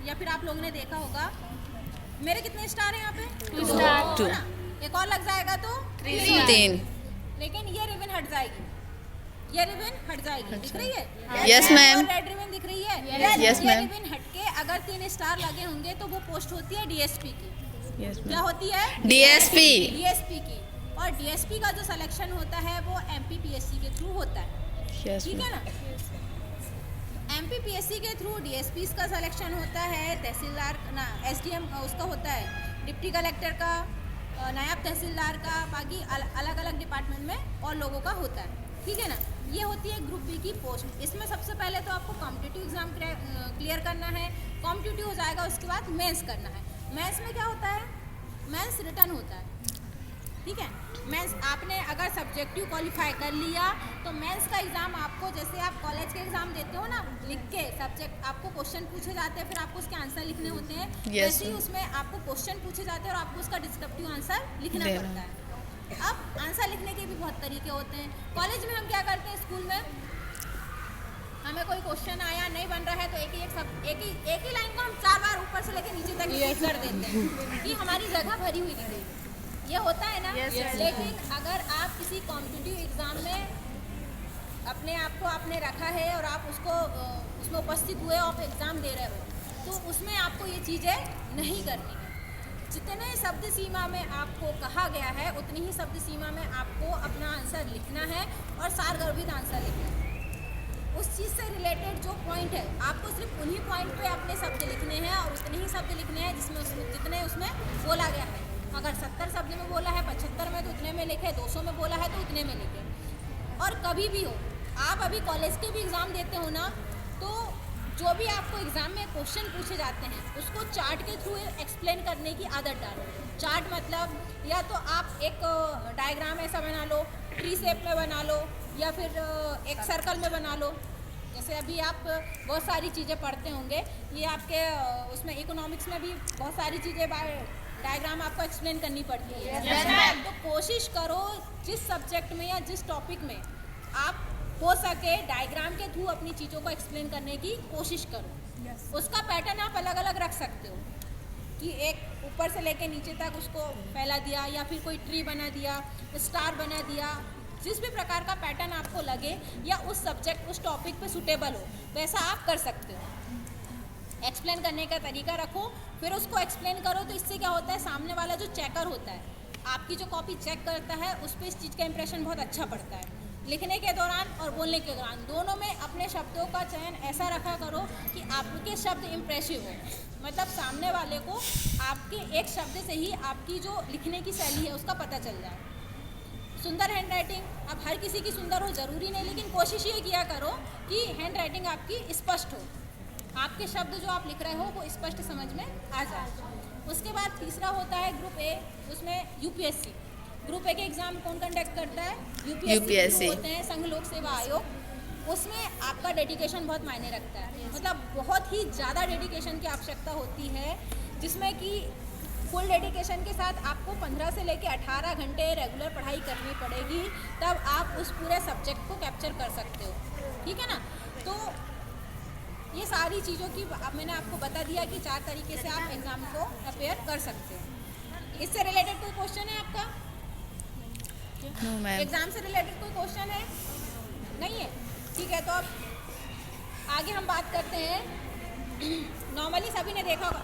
या फिर आप लोगों ने देखा होगा, मेरे कितने स्टार हैं यहाँ पे? 2 स्टार। 2 एक और लग जाएगा तो 3 लेकिन ये रिबन हट जाएगी, ये रिबन हट जाएगी। दिख रही है? Yes ma'am. रेड रिबन दिख रही है? यस ये मैम। रिबन हट के अगर 3 स्टार लगे होंगे तो वो पोस्ट होती है डीएसपी की। यस क्या मैम। होती है? डीएसपी। डीएसपी की। और डीएसपी का जो सिलेक्शन होता है वो एमपीपीएससी के थ्रू होता है। यस ठीक है मैम। ना? एमपीपीएससी के थ्रू डीएसपी का सिलेक्शन होता है, तहसीलदार ना एसडीएम उसका होता है, डिप्टी कलेक्टर का, नायब तहसीलदार का, बाकी अलग अलग डिपार्टमेंट में और लोगों का होता है। ठीक है ना? ये होती है ग्रुप बी की पोस्ट। इसमें सबसे पहले तो आपको कॉम्पिटिटिव एग्जाम क्लियर करना है। कॉम्पिटिटिव हो जाएगा, उसके बाद मेंस करना है। मेंस में क्या होता है? मेंस रिटर्न होता है। ठीक है? मेंस आपने अगर सब्जेक्टिव क्वालिफाई कर लिया तो मेंस का एग्ज़ाम आपको, जैसे आप कॉलेज के एग्ज़ाम देते हो ना, लिख के सब्जेक्ट आपको क्वेश्चन पूछे जाते हैं, फिर आपको उसके आंसर लिखने होते हैं। वैसे ही उसमें आपको क्वेश्चन पूछे जाते हैं और आपको उसका डिस्क्रिप्टिव आंसर लिखना पड़ता है। अब आंसर लिखने के भी बहुत तरीके होते हैं। कॉलेज में हम क्या करते हैं, स्कूल में हमें कोई क्वेश्चन आया नहीं बन रहा है तो एक ही लाइन को हम 4 बार ऊपर से लेके नीचे तक रिपीट कर देते हैं कि हमारी जगह भरी हुई दिख रही है। ये होता है ना? लेकिन अगर आप किसी कॉम्पिटिटिव एग्जाम में अपने आप को आपने रखा है और आप उसमें उपस्थित हुए और आप एग्ज़ाम दे रहे हो तो उसमें आपको ये चीज़ें नहीं करनी है। जितने शब्द सीमा में आपको कहा गया है उतनी ही शब्द सीमा में आपको अपना आंसर लिखना है और सारगर्भित आंसर लिखना है। उस चीज़ से रिलेटेड जो पॉइंट है आपको सिर्फ उन्हीं पॉइंट पे अपने शब्द लिखने हैं और उतने ही शब्द लिखने हैं जितने उसमें बोला गया है। अगर 70 शब्द में बोला है 75 में तो उतने में लिखे, 200 में बोला है तो उतने में लिखे। और कभी भी हो, आप अभी कॉलेज के भी एग्ज़ाम देते हो ना, तो जो भी आपको एग्ज़ाम में क्वेश्चन पूछे जाते हैं उसको चार्ट के थ्रू एक्सप्लेन करने की आदत डालो। चार्ट मतलब या तो आप एक डायग्राम ऐसा बना लो, ट्री शेप में बना लो, या फिर एक सर्कल में बना लो। जैसे अभी आप बहुत सारी चीज़ें पढ़ते होंगे, ये आपके उसमें इकोनॉमिक्स में भी बहुत सारी चीज़ें डायग्राम आपको एक्सप्लेन करनी पड़ती है। तो कोशिश करो जिस सब्जेक्ट में या जिस टॉपिक में आप हो सके डायग्राम के थ्रू अपनी चीज़ों को एक्सप्लेन करने की कोशिश करो। उसका पैटर्न आप अलग अलग रख सकते हो कि एक ऊपर से लेके नीचे तक उसको फैला दिया, या फिर कोई ट्री बना दिया, स्टार बना दिया। जिस भी प्रकार का पैटर्न आपको लगे या उस सब्जेक्ट उस टॉपिक पे सूटेबल हो वैसा आप कर सकते हो। एक्सप्लेन करने का तरीका रखो, फिर उसको एक्सप्लेन करो। तो इससे क्या होता है, सामने वाला जो चेकर होता है आपकी जो कॉपी चेक करता है उस पर इस चीज़ का इंप्रेशन बहुत अच्छा पड़ता है। लिखने के दौरान और बोलने के दौरान दोनों में अपने शब्दों का चयन ऐसा रखा करो कि आपके शब्द इम्प्रेसिव हो। मतलब सामने वाले को आपके एक शब्द से ही आपकी जो लिखने की शैली है उसका पता चल जाए। सुंदर हैंड राइटिंग, अब हर किसी की सुंदर हो ज़रूरी नहीं, लेकिन कोशिश ये किया करो कि हैंड राइटिंग आपकी स्पष्ट हो, आपके शब्द जो आप लिख रहे हो वो स्पष्ट समझ में आ जाए। उसके बाद तीसरा होता है ग्रुप ए, उसमें यूपीएससी। ग्रुप ए के एग्ज़ाम कौन कंडक्ट करता है? यूपीएससी होते हैं, संघ लोक सेवा आयोग। उसमें आपका डेडिकेशन बहुत मायने रखता है। मतलब बहुत ही ज़्यादा डेडिकेशन की आवश्यकता होती है, जिसमें कि फुल डेडिकेशन के साथ आपको 15 से लेकर 18 घंटे रेगुलर पढ़ाई करनी पड़ेगी, तब आप उस पूरे सब्जेक्ट को कैप्चर कर सकते हो। ठीक है ना? तो ये सारी चीज़ों की मैंने आपको बता दिया कि 4 तरीके से आप एग्ज़ाम को अपेयर कर सकते हैं। इससे रिलेटेड कोई क्वेश्चन है आपका? No ma'am. एग्ज़ाम से रिलेटेड कोई क्वेश्चन है? नहीं है? ठीक है, तो अब आगे हम बात करते हैं। नॉर्मली सभी ने देखा होगा